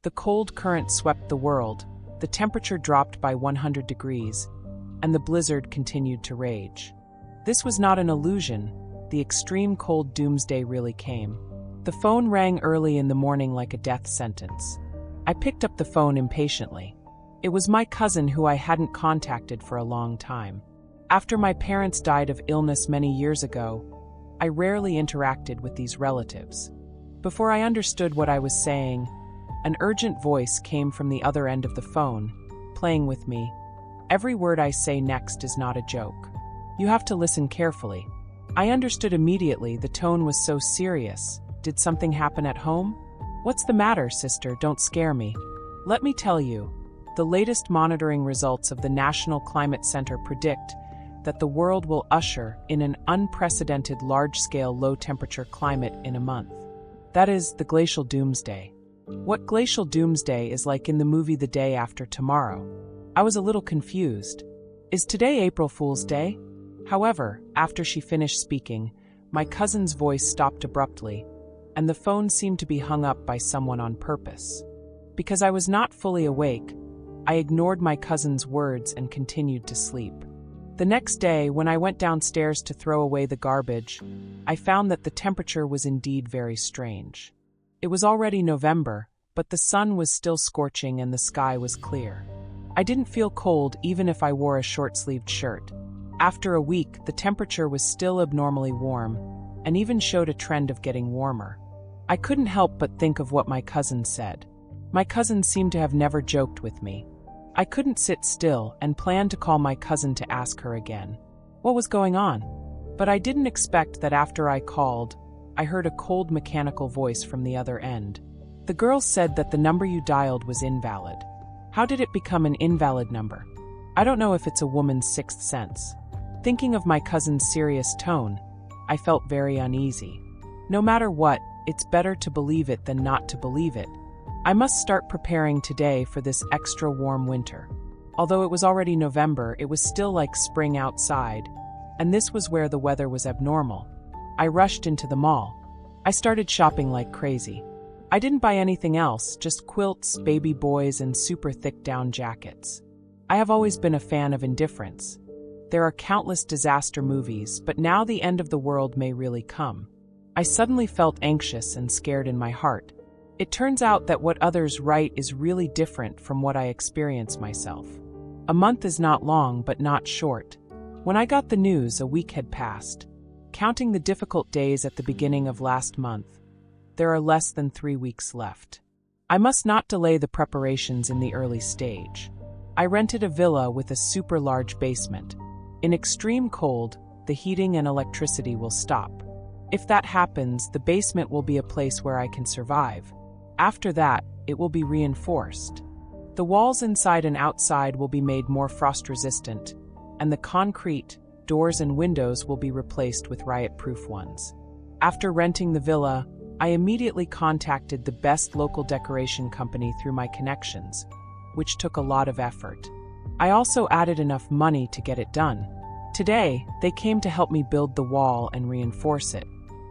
The cold current swept the world, the temperature dropped by 100 degrees, and the blizzard continued to rage. This was not an illusion. The extreme cold doomsday really came. The phone rang early in the morning like a death sentence. I picked up the phone impatiently. It was my cousin who I hadn't contacted for a long time. After my parents died of illness many years ago, I rarely interacted with these relatives. Before I understood what I was saying, an urgent voice came from the other end of the phone, playing with me. Every word I say next is not a joke. You have to listen carefully. I understood immediately. The tone was so serious. Did something happen at home? What's the matter, sister? Don't scare me. Let me tell you, the latest monitoring results of the National Climate Center predict that the world will usher in an unprecedented large-scale low-temperature climate in a month. That is the glacial doomsday. What glacial doomsday is like in the movie The Day After Tomorrow? I was a little confused. Is today April Fool's Day? However, after she finished speaking, my cousin's voice stopped abruptly, and the phone seemed to be hung up by someone on purpose. Because I was not fully awake, I ignored my cousin's words and continued to sleep. The next day, when I went downstairs to throw away the garbage, I found that the temperature was indeed very strange. It was already November, but the sun was still scorching and the sky was clear. I didn't feel cold even if I wore a short-sleeved shirt. After a week, the temperature was still abnormally warm, and even showed a trend of getting warmer. I couldn't help but think of what my cousin said. My cousin seemed to have never joked with me. I couldn't sit still and planned to call my cousin to ask her again what was going on. But I didn't expect that after I called, I heard a cold mechanical voice from the other end. The girl said that the number you dialed was invalid. How did it become an invalid number? I don't know if it's a woman's sixth sense. Thinking of my cousin's serious tone, I felt very uneasy. No matter what, it's better to believe it than not to believe it. I must start preparing today for this extra warm winter. Although it was already November, it was still like spring outside, and this was where the weather was abnormal. I rushed into the mall. I started shopping like crazy. I didn't buy anything else, just quilts, baby boys, and super thick down jackets. I have always been a fan of indifference. There are countless disaster movies, but now the end of the world may really come. I suddenly felt anxious and scared in my heart. It turns out that what others write is really different from what I experience myself. A month is not long, but not short. When I got the news, a week had passed. Counting the difficult days at the beginning of last month, there are less than 3 weeks left. I must not delay the preparations in the early stage. I rented a villa with a super large basement. In extreme cold, the heating and electricity will stop. If that happens, the basement will be a place where I can survive. After that, it will be reinforced. The walls inside and outside will be made more frost-resistant, and the concrete, doors and windows will be replaced with riot-proof ones. After renting the villa, I immediately contacted the best local decoration company through my connections, which took a lot of effort. I also added enough money to get it done. Today, they came to help me build the wall and reinforce it.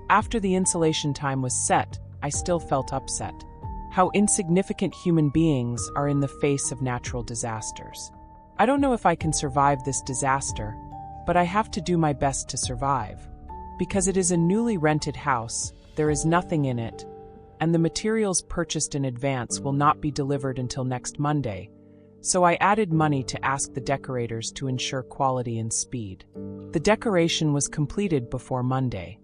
After the insulation time was set, I still felt upset. How insignificant human beings are in the face of natural disasters. I don't know if I can survive this disaster, but I have to do my best to survive. Because it is a newly rented house, there is nothing in it, and the materials purchased in advance will not be delivered until next Monday, so I added money to ask the decorators to ensure quality and speed. The decoration was completed before Monday.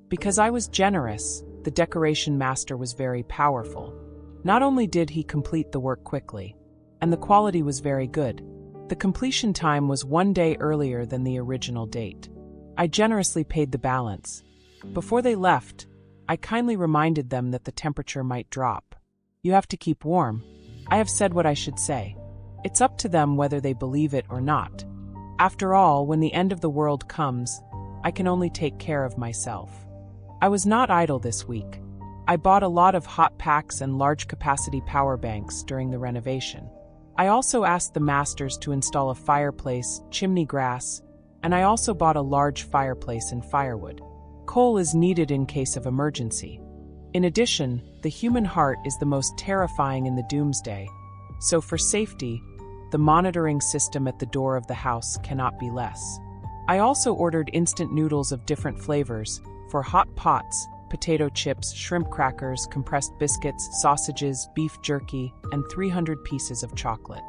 Because I was generous, the decoration master was very powerful. Not only did he complete the work quickly, and the quality was very good, the completion time was 1 day earlier than the original date. I generously paid the balance. Before they left, I kindly reminded them that the temperature might drop. You have to keep warm. I have said what I should say. It's up to them whether they believe it or not. After all, when the end of the world comes, I can only take care of myself. I was not idle this week. I bought a lot of hot packs and large-capacity power banks during the renovation. I also asked the masters to install a fireplace, chimney grass, and I also bought a large fireplace and firewood. Coal is needed in case of emergency. In addition, the human heart is the most terrifying in the doomsday, so for safety, the monitoring system at the door of the house cannot be less. I also ordered instant noodles of different flavors for hot pots, potato chips, shrimp crackers, compressed biscuits, sausages, beef jerky, and 300 pieces of chocolate.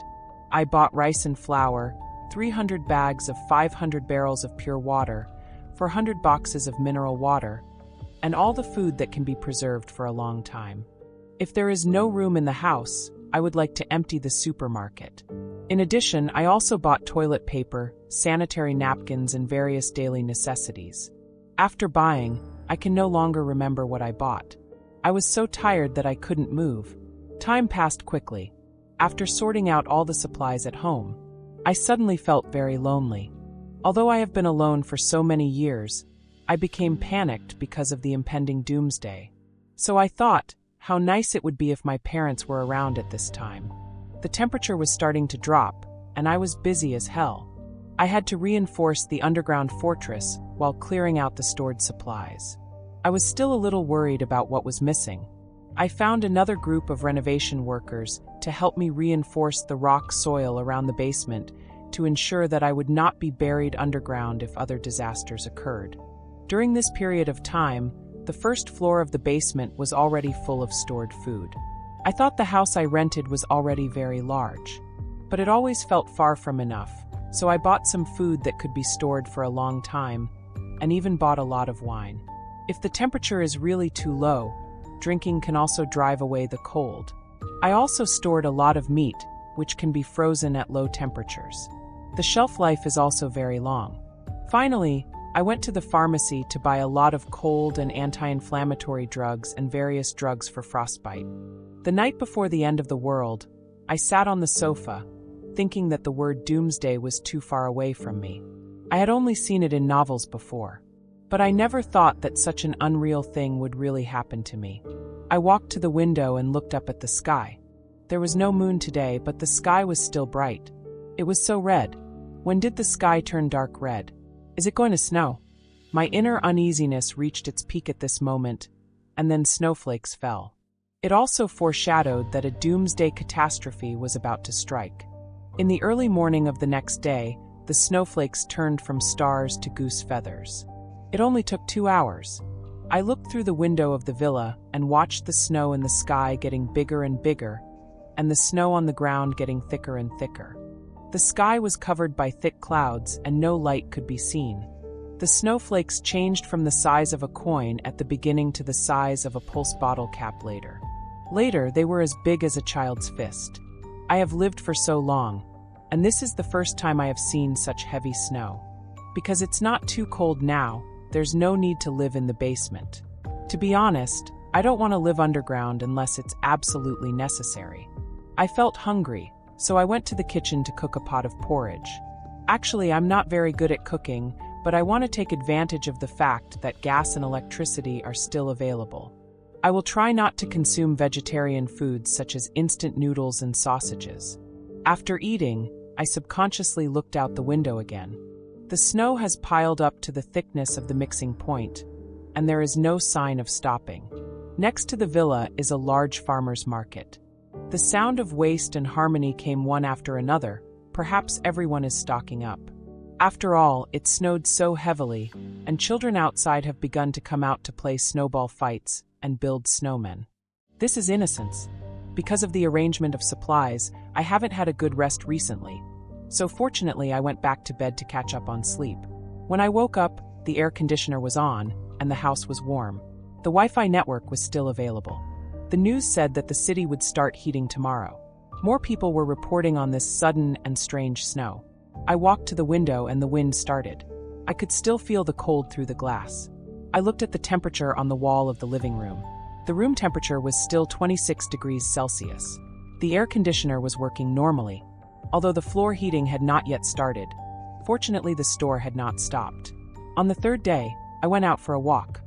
I bought rice and flour, 300 bags of 500 barrels of pure water, 400 boxes of mineral water, and all the food that can be preserved for a long time. If there is no room in the house, I would like to empty the supermarket. In addition, I also bought toilet paper, sanitary napkins, and various daily necessities. After buying, I can no longer remember what I bought. I was so tired that I couldn't move. Time passed quickly. After sorting out all the supplies at home, I suddenly felt very lonely. Although I have been alone for so many years, I became panicked because of the impending doomsday. So I thought, how nice it would be if my parents were around at this time. The temperature was starting to drop, and I was busy as hell. I had to reinforce the underground fortress while clearing out the stored supplies. I was still a little worried about what was missing. I found another group of renovation workers to help me reinforce the rock soil around the basement to ensure that I would not be buried underground if other disasters occurred. During this period of time, the first floor of the basement was already full of stored food. I thought the house I rented was already very large, but it always felt far from enough, so I bought some food that could be stored for a long time, and even bought a lot of wine. If the temperature is really too low, drinking can also drive away the cold. I also stored a lot of meat, which can be frozen at low temperatures. The shelf life is also very long. Finally, I went to the pharmacy to buy a lot of cold and anti-inflammatory drugs and various drugs for frostbite. The night before the end of the world, I sat on the sofa, thinking that the word doomsday was too far away from me. I had only seen it in novels before, but I never thought that such an unreal thing would really happen to me. I walked to the window and looked up at the sky. There was no moon today, but the sky was still bright. It was so red. When did the sky turn dark red? Is it going to snow? My inner uneasiness reached its peak at this moment, and then snowflakes fell. It also foreshadowed that a doomsday catastrophe was about to strike. In the early morning of the next day, the snowflakes turned from stars to goose feathers. It only took 2 hours. I looked through the window of the villa and watched the snow in the sky getting bigger and bigger, and the snow on the ground getting thicker and thicker. The sky was covered by thick clouds and no light could be seen. The snowflakes changed from the size of a coin at the beginning to the size of a Pulse bottle cap later. Later, they were as big as a child's fist. I have lived for so long, and this is the first time I have seen such heavy snow. Because it's not too cold now, there's no need to live in the basement. To be honest, I don't want to live underground unless it's absolutely necessary. I felt hungry, so I went to the kitchen to cook a pot of porridge. Actually, I'm not very good at cooking, but I want to take advantage of the fact that gas and electricity are still available. I will try not to consume vegetarian foods such as instant noodles and sausages. After eating, I subconsciously looked out the window again. The snow has piled up to the thickness of the mixing point, and there is no sign of stopping. Next to the villa is a large farmer's market. The sound of waste and harmony came one after another. Perhaps everyone is stocking up. After all, it snowed so heavily, and children outside have begun to come out to play snowball fights and build snowmen. This is innocence. Because of the arrangement of supplies, I haven't had a good rest recently. So fortunately, I went back to bed to catch up on sleep. When I woke up, the air conditioner was on, and the house was warm. The Wi-Fi network was still available. The news said that the city would start heating tomorrow. More people were reporting on this sudden and strange snow. I walked to the window and the wind started. I could still feel the cold through the glass. I looked at the temperature on the wall of the living room. The room temperature was still 26 degrees Celsius. The air conditioner was working normally, although the floor heating had not yet started. Fortunately, the store had not stopped. On the third day, I went out for a walk.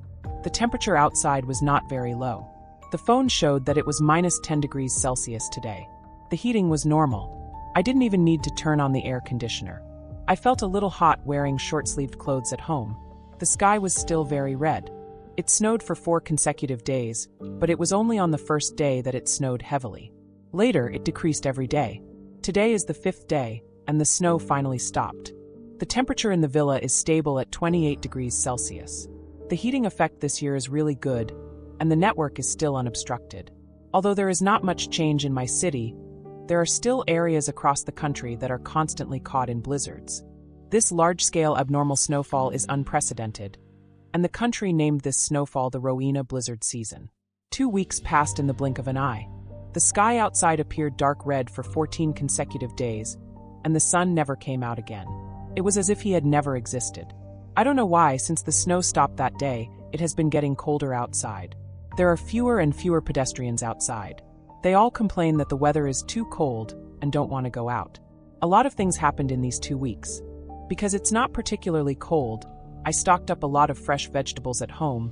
The temperature outside was not very low. The phone showed that it was minus 10 degrees Celsius today. The heating was normal. I didn't even need to turn on the air conditioner. I felt a little hot wearing short-sleeved clothes at home. The sky was still very red. It snowed for 4 consecutive days, but it was only on the first day that it snowed heavily. Later, it decreased every day. Today is the 5th day, and the snow finally stopped. The temperature in the villa is stable at 28 degrees Celsius. The heating effect this year is really good, and the network is still unobstructed. Although there is not much change in my city, there are still areas across the country that are constantly caught in blizzards. This large-scale abnormal snowfall is unprecedented, and the country named this snowfall the Rowena blizzard season. 2 weeks passed in the blink of an eye. The sky outside appeared dark red for 14 consecutive days, and the sun never came out again. It was as if he had never existed. I don't know why, since the snow stopped that day, it has been getting colder outside. There are fewer and fewer pedestrians outside. They all complain that the weather is too cold and don't want to go out. A lot of things happened in these 2 weeks. Because it's not particularly cold, I stocked up a lot of fresh vegetables at home,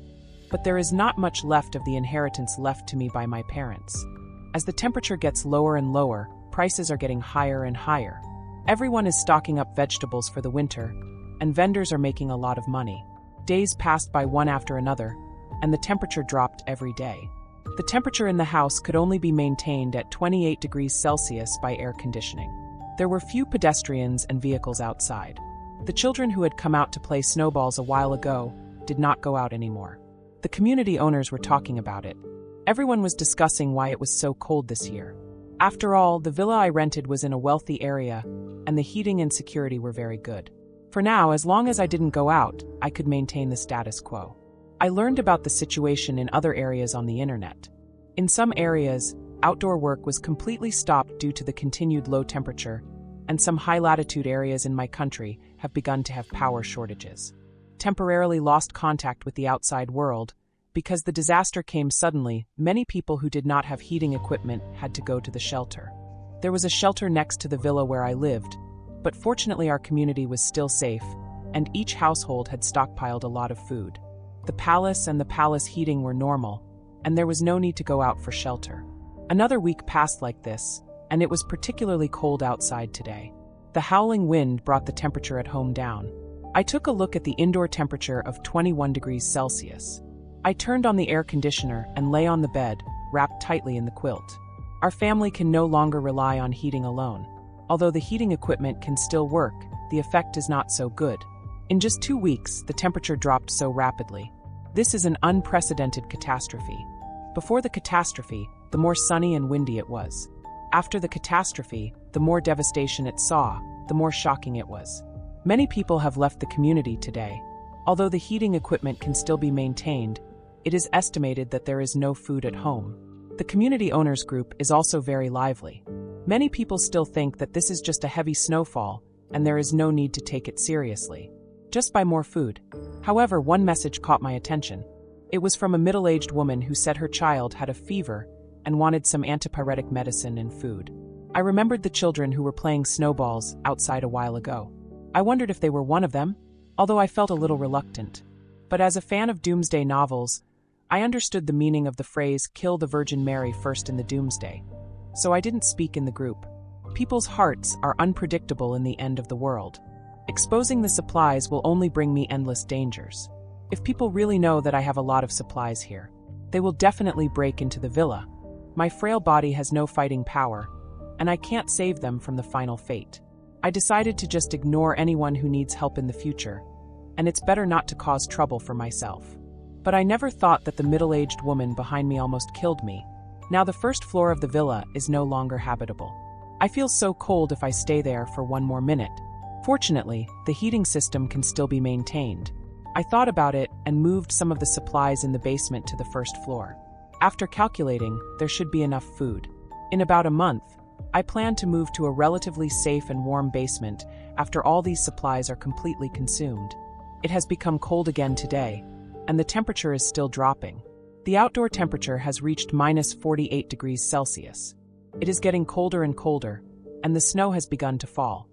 but there is not much left of the inheritance left to me by my parents. As the temperature gets lower and lower, prices are getting higher and higher. Everyone is stocking up vegetables for the winter, and vendors are making a lot of money. Days passed by one after another, and the temperature dropped every day. The temperature in the house could only be maintained at 28 degrees Celsius by air conditioning. There were few pedestrians and vehicles outside. The children who had come out to play snowballs a while ago did not go out anymore. The community owners were talking about it. Everyone was discussing why it was so cold this year. After all, the villa I rented was in a wealthy area, and the heating and security were very good. For now, as long as I didn't go out, I could maintain the status quo. I learned about the situation in other areas on the internet. In some areas, outdoor work was completely stopped due to the continued low temperature, and some high-latitude areas in my country have begun to have power shortages. Temporarily lost contact with the outside world. Because the disaster came suddenly, many people who did not have heating equipment had to go to the shelter. There was a shelter next to the villa where I lived, but fortunately our community was still safe, and each household had stockpiled a lot of food. The palace and the palace heating were normal, and there was no need to go out for shelter. Another week passed like this, and it was particularly cold outside today. The howling wind brought the temperature at home down. I took a look at the indoor temperature of 21 degrees Celsius. I turned on the air conditioner and lay on the bed, wrapped tightly in the quilt. Our family can no longer rely on heating alone. Although the heating equipment can still work, the effect is not so good. In just 2 weeks, the temperature dropped so rapidly. This is an unprecedented catastrophe. Before the catastrophe, the more sunny and windy it was. After the catastrophe, the more devastation it saw, the more shocking it was. Many people have left the community today. Although the heating equipment can still be maintained, it is estimated that there is no food at home. The community owners group is also very lively. Many people still think that this is just a heavy snowfall, and there is no need to take it seriously. Just buy more food. However, one message caught my attention. It was from a middle-aged woman who said her child had a fever and wanted some antipyretic medicine and food. I remembered the children who were playing snowballs outside a while ago. I wondered if they were one of them, although I felt a little reluctant. But as a fan of doomsday novels, I understood the meaning of the phrase, "Kill the Virgin Mary first in the doomsday." So I didn't speak in the group. People's hearts are unpredictable in the end of the world. Exposing the supplies will only bring me endless dangers. If people really know that I have a lot of supplies here, they will definitely break into the villa. My frail body has no fighting power, and I can't save them from the final fate. I decided to just ignore anyone who needs help in the future, and it's better not to cause trouble for myself. But I never thought that the middle-aged woman behind me almost killed me. Now the first floor of the villa is no longer habitable. I feel so cold if I stay there for one more minute. Fortunately, the heating system can still be maintained. I thought about it and moved some of the supplies in the basement to the first floor. After calculating, there should be enough food. In about a month, I plan to move to a relatively safe and warm basement after all these supplies are completely consumed. It has become cold again today, and the temperature is still dropping. The outdoor temperature has reached minus 48 degrees Celsius. It is getting colder and colder, and the snow has begun to fall.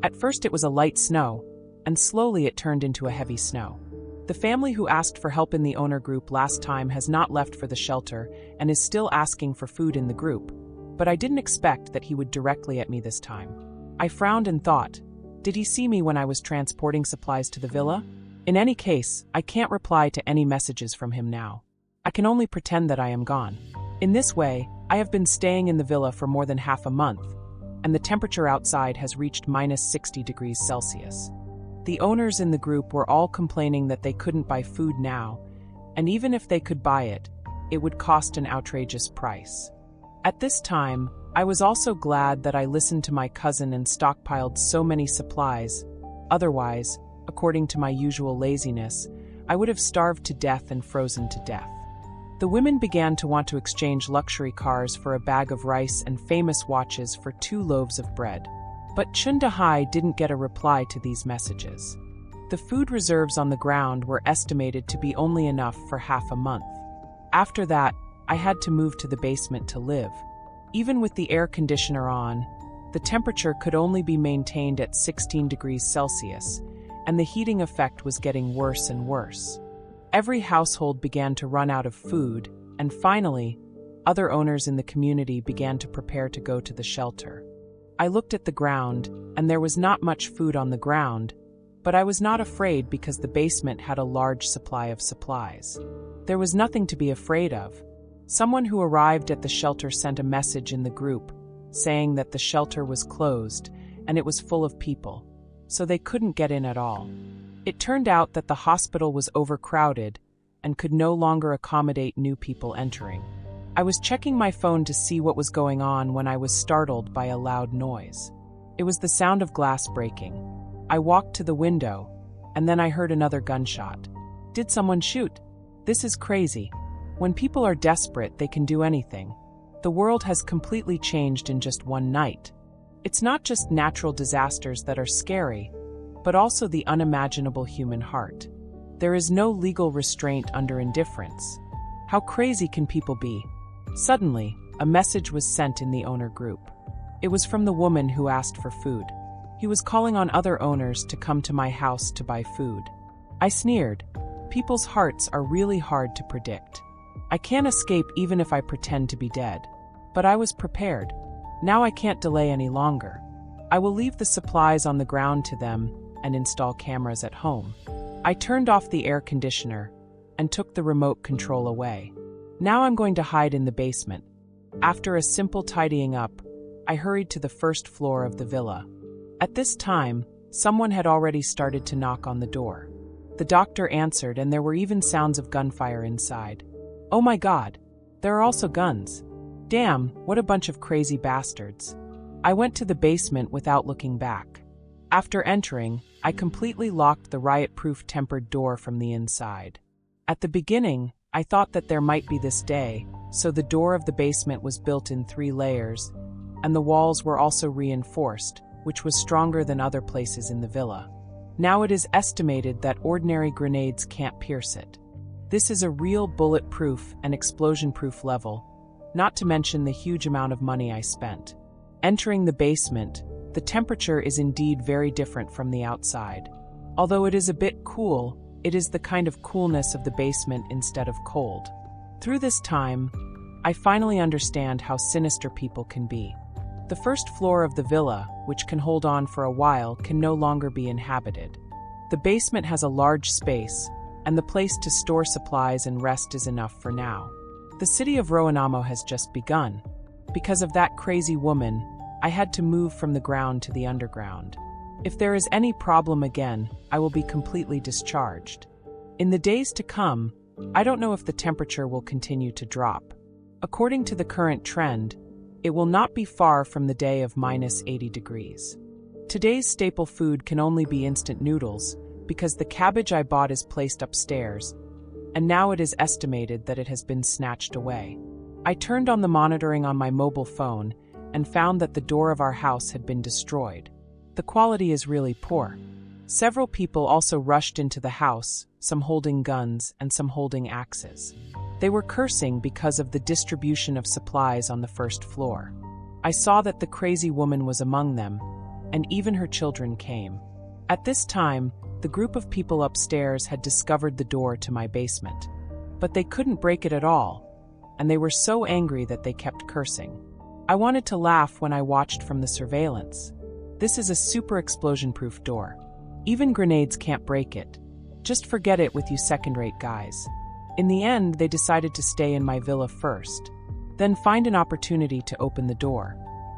At first it was a light snow, and slowly it turned into a heavy snow. The family who asked for help in the owner group last time has not left for the shelter and is still asking for food in the group, but I didn't expect that he would directly at me this time. I frowned and thought, did he see me when I was transporting supplies to the villa? In any case, I can't reply to any messages from him now. I can only pretend that I am gone. In this way, I have been staying in the villa for more than half a month, and the temperature outside has reached -60°C. The owners in the group were all complaining that they couldn't buy food now, and even if they could buy it, it would cost an outrageous price. At this time, I was also glad that I listened to my cousin and stockpiled so many supplies. Otherwise, according to my usual laziness, I would have starved to death and frozen to death. The women began to want to exchange luxury cars for a bag of rice and famous watches for 2 loaves of bread. But Chundahai didn't get a reply to these messages. The food reserves on the ground were estimated to be only enough for half a month. After that, I had to move to the basement to live. Even with the air conditioner on, the temperature could only be maintained at 16°C, and the heating effect was getting worse and worse. Every household began to run out of food, and finally, other owners in the community began to prepare to go to the shelter. I looked at the ground, and there was not much food on the ground, but I was not afraid because the basement had a large supply of supplies. There was nothing to be afraid of. Someone who arrived at the shelter sent a message in the group, saying that the shelter was closed, and it was full of people, so they couldn't get in at all. It turned out that the hospital was overcrowded and could no longer accommodate new people entering. I was checking my phone to see what was going on when I was startled by a loud noise. It was the sound of glass breaking. I walked to the window, and then I heard another gunshot. Did someone shoot? This is crazy. When people are desperate, they can do anything. The world has completely changed in just one night. It's not just natural disasters that are scary, but also the unimaginable human heart. There is no legal restraint under indifference. How crazy can people be? Suddenly, a message was sent in the owner group. It was from the woman who asked for food. He was calling on other owners to come to my house to buy food. I sneered. People's hearts are really hard to predict. I can't escape even if I pretend to be dead. But I was prepared. Now I can't delay any longer. I will leave the supplies on the ground to them and install cameras at home. I turned off the air conditioner and took the remote control away. Now I'm going to hide in the basement. After a simple tidying up, I hurried to the first floor of the villa. At this time, someone had already started to knock on the door. The doctor answered, and there were even sounds of gunfire inside. Oh my God, there are also guns. Damn, what a bunch of crazy bastards. I went to the basement without looking back. After entering, I completely locked the riot-proof tempered door from the inside. At the beginning, I thought that there might be this day, so the door of the basement was built in 3 layers, and the walls were also reinforced, which was stronger than other places in the villa. Now it is estimated that ordinary grenades can't pierce it. This is a real bulletproof and explosion-proof level, not to mention the huge amount of money I spent. Entering the basement, the temperature is indeed very different from the outside. Although it is a bit cool, it is the kind of coolness of the basement instead of cold. Through this time, I finally understand how sinister people can be. The first floor of the villa, which can hold on for a while, can no longer be inhabited. The basement has a large space, and the place to store supplies and rest is enough for now. The city of Roanamo has just begun. Because of that crazy woman, I had to move from the ground to the underground. If there is any problem again, I will be completely discharged. In the days to come, I don't know if the temperature will continue to drop. According to the current trend, it will not be far from the day of -80°. Today's staple food can only be instant noodles, because the cabbage I bought is placed upstairs, and now it is estimated that it has been snatched away. I turned on the monitoring on my mobile phone and found that the door of our house had been destroyed. The quality is really poor. Several people also rushed into the house, some holding guns and some holding axes. They were cursing because of the distribution of supplies on the first floor. I saw that the crazy woman was among them, and even her children came. At this time, the group of people upstairs had discovered the door to my basement. But they couldn't break it at all, and they were so angry that they kept cursing. I wanted to laugh when I watched from the surveillance. This is a super explosion-proof door. Even grenades can't break it. Just forget it with you second-rate guys. In the end, they decided to stay in my villa first, then find an opportunity to open the door.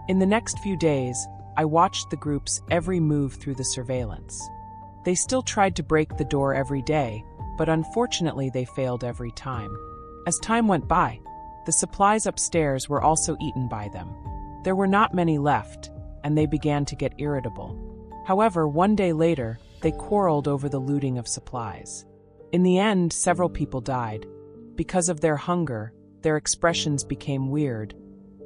In the next few days, I watched the group's every move through the surveillance. They still tried to break the door every day, but unfortunately they failed every time. As time went by, the supplies upstairs were also eaten by them. There were not many left, and they began to get irritable. However, one day later, they quarreled over the looting of supplies. In the end, several people died. Because of their hunger, their expressions became weird,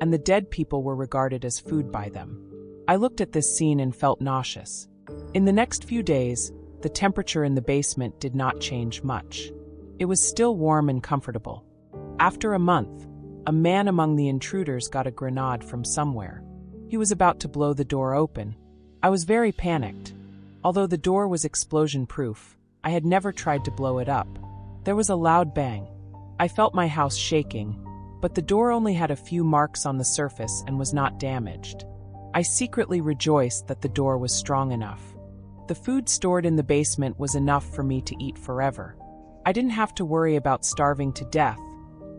and the dead people were regarded as food by them. I looked at this scene and felt nauseous. In the next few days, the temperature in the basement did not change much. It was still warm and comfortable. After a month, a man among the intruders got a grenade from somewhere. He was about to blow the door open. I was very panicked. Although the door was explosion-proof, I had never tried to blow it up. There was a loud bang. I felt my house shaking, but the door only had a few marks on the surface and was not damaged. I secretly rejoiced that the door was strong enough. The food stored in the basement was enough for me to eat forever. I didn't have to worry about starving to death,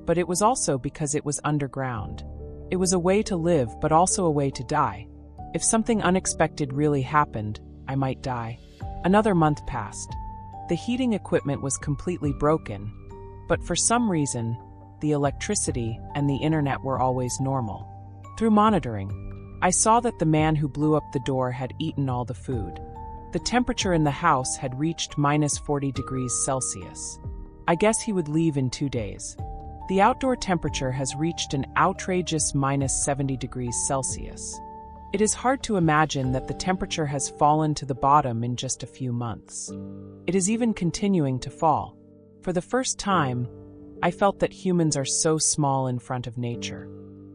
but it was also because it was underground. It was a way to live, but also a way to die. If something unexpected really happened, I might die. Another month passed. The heating equipment was completely broken, but for some reason, the electricity and the internet were always normal. Through monitoring, I saw that the man who blew up the door had eaten all the food. The temperature in the house had reached -40 degrees Celsius. I guess he would leave in 2 days. The outdoor temperature has reached an outrageous -70 degrees Celsius. It is hard to imagine that the temperature has fallen to the bottom in just a few months. It is even continuing to fall. For the first time, I felt that humans are so small in front of nature.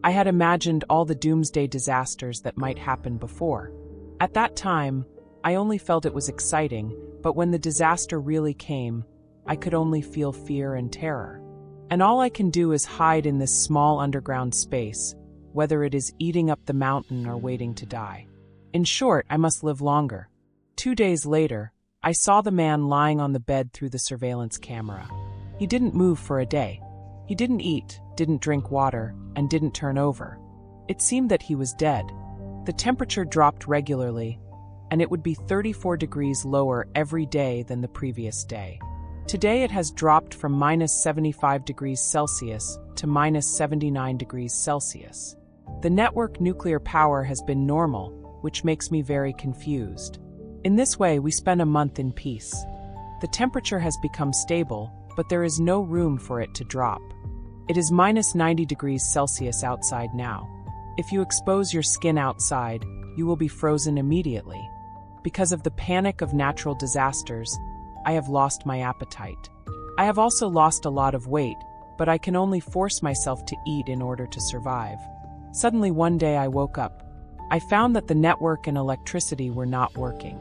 I had imagined all the doomsday disasters that might happen before. At that time, I only felt it was exciting, but when the disaster really came, I could only feel fear and terror. And all I can do is hide in this small underground space, whether it is eating up the mountain or waiting to die. In short, I must live longer. 2 days later, I saw the man lying on the bed through the surveillance camera. He didn't move for a day. He didn't eat, didn't drink water, and didn't turn over. It seemed that he was dead. The temperature dropped regularly, and it would be 34 degrees lower every day than the previous day. Today it has dropped from -75 degrees Celsius to -79 degrees Celsius. The network nuclear power has been normal, which makes me very confused. In this way, we spent a month in peace. The temperature has become stable, but there is no room for it to drop. It is -90 degrees Celsius outside now. If you expose your skin outside, you will be frozen immediately. Because of the panic of natural disasters, I have lost my appetite. I have also lost a lot of weight, but I can only force myself to eat in order to survive. Suddenly one day I woke up. I found that the network and electricity were not working.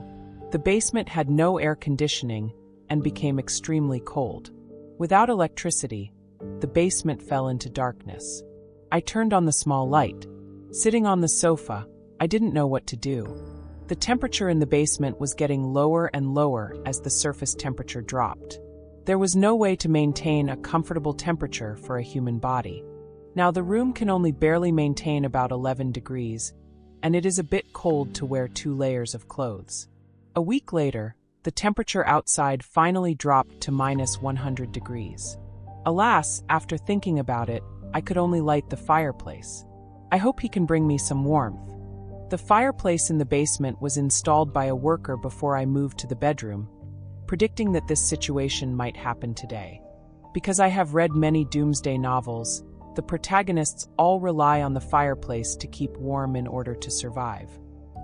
The basement had no air conditioning and became extremely cold. Without electricity, the basement fell into darkness. I turned on the small light. Sitting on the sofa, I didn't know what to do. The temperature in the basement was getting lower and lower as the surface temperature dropped. There was no way to maintain a comfortable temperature for a human body. Now the room can only barely maintain about 11 degrees, and it is a bit cold to wear 2 layers of clothes. A week later, the temperature outside finally dropped to -100 degrees. Alas, after thinking about it, I could only light the fireplace. I hope he can bring me some warmth. The fireplace in the basement was installed by a worker before I moved to the bedroom, predicting that this situation might happen today. Because I have read many doomsday novels, the protagonists all rely on the fireplace to keep warm in order to survive.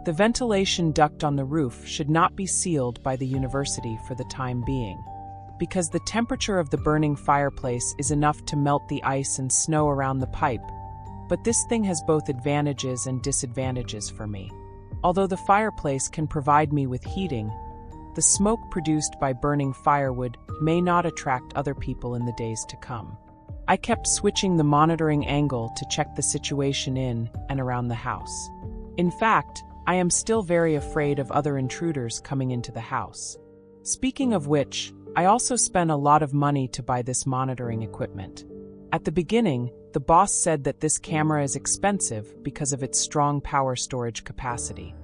The ventilation duct on the roof should not be sealed by the university for the time being, because the temperature of the burning fireplace is enough to melt the ice and snow around the pipe. But this thing has both advantages and disadvantages for me. Although the fireplace can provide me with heating, the smoke produced by burning firewood may not attract other people in the days to come. I kept switching the monitoring angle to check the situation in and around the house. In fact, I am still very afraid of other intruders coming into the house. Speaking of which, I also spent a lot of money to buy this monitoring equipment. At the beginning, the boss said that this camera is expensive because of its strong power storage capacity.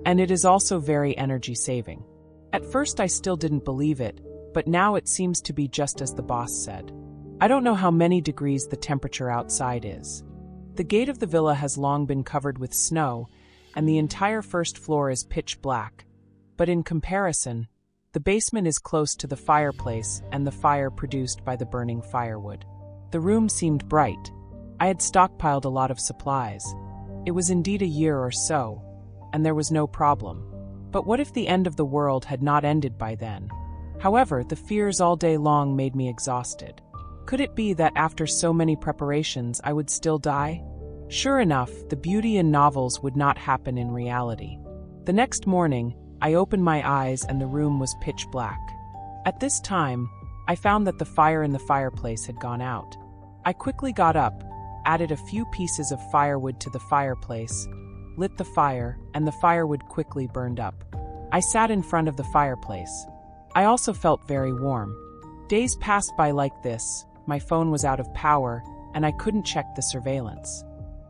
And it is also very energy saving. At first I still didn't believe it, but now it seems to be just as the boss said. I don't know how many degrees the temperature outside is. The gate of the villa has long been covered with snow, and the entire first floor is pitch black. But in comparison, the basement is close to the fireplace and the fire produced by the burning firewood. The room seemed bright. I had stockpiled a lot of supplies. It was indeed a year or so, and there was no problem. But what if the end of the world had not ended by then? However, the fears all day long made me exhausted. Could it be that after so many preparations I would still die? Sure enough, the beauty in novels would not happen in reality. The next morning, I opened my eyes and the room was pitch black. At this time, I found that the fire in the fireplace had gone out. I quickly got up, added a few pieces of firewood to the fireplace, lit the fire, and the firewood quickly burned up. I sat in front of the fireplace. I also felt very warm. Days passed by like this. My phone was out of power, and I couldn't check the surveillance.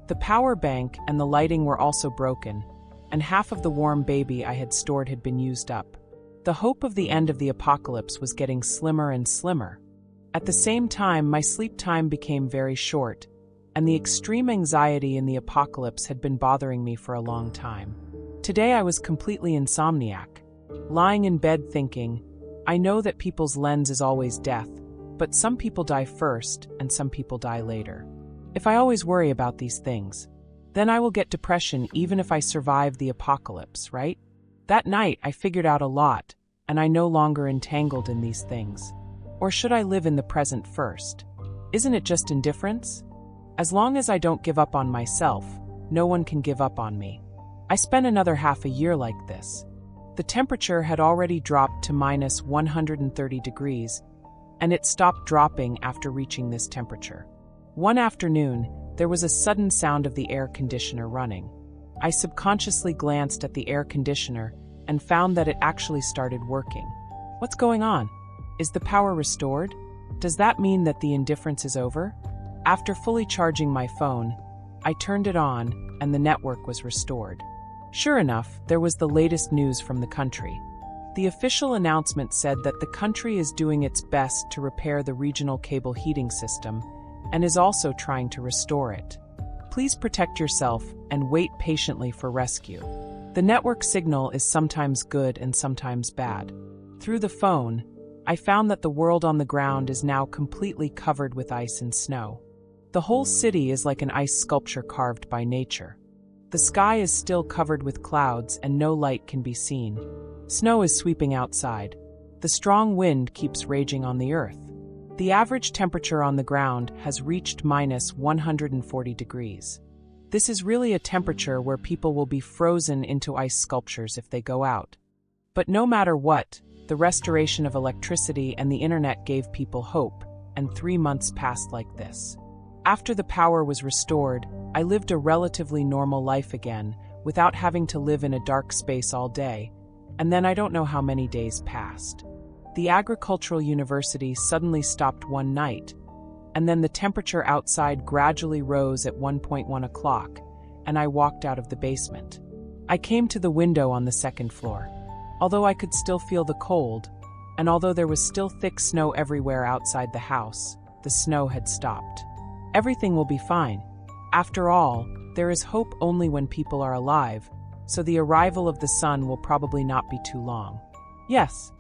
The power bank and the lighting were also broken, and half of the warm baby I had stored had been used up. The hope of the end of the apocalypse was getting slimmer and slimmer. At the same time, my sleep time became very short, and the extreme anxiety in the apocalypse had been bothering me for a long time. Today I was completely insomniac, lying in bed thinking, I know that people's lens is always death, but some people die first and some people die later. If I always worry about these things, then I will get depression even if I survive the apocalypse, right? That night I figured out a lot, and I'm no longer entangled in these things. Or should I live in the present first? Isn't it just indifference? As long as I don't give up on myself, no one can give up on me. I spent another half a year like this. The temperature had already dropped to minus 130 degrees, and it stopped dropping after reaching this temperature. One afternoon, there was a sudden sound of the air conditioner running. I subconsciously glanced at the air conditioner and found that it actually started working. What's going on? Is the power restored? Does that mean that the indifference is over? After fully charging my phone, I turned it on and the network was restored. Sure enough, there was the latest news from the country. The official announcement said that the country is doing its best to repair the regional cable heating system and is also trying to restore it. Please protect yourself and wait patiently for rescue. The network signal is sometimes good and sometimes bad. Through the phone, I found that the world on the ground is now completely covered with ice and snow. The whole city is like an ice sculpture carved by nature. The sky is still covered with clouds and no light can be seen. Snow is sweeping outside. The strong wind keeps raging on the earth. The average temperature on the ground has reached minus 140 degrees. This is really a temperature where people will be frozen into ice sculptures if they go out. But no matter what, the restoration of electricity and the internet gave people hope, and 3 months passed like this. After the power was restored, I lived a relatively normal life again, without having to live in a dark space all day, and then I don't know how many days passed. The agricultural university suddenly stopped one night, and then the temperature outside gradually rose at 1:1 o'clock, and I walked out of the basement. I came to the window on the second floor. Although I could still feel the cold, and although there was still thick snow everywhere outside the house, the snow had stopped. Everything will be fine. After all, there is hope only when people are alive, so the arrival of the sun will probably not be too long. Yes,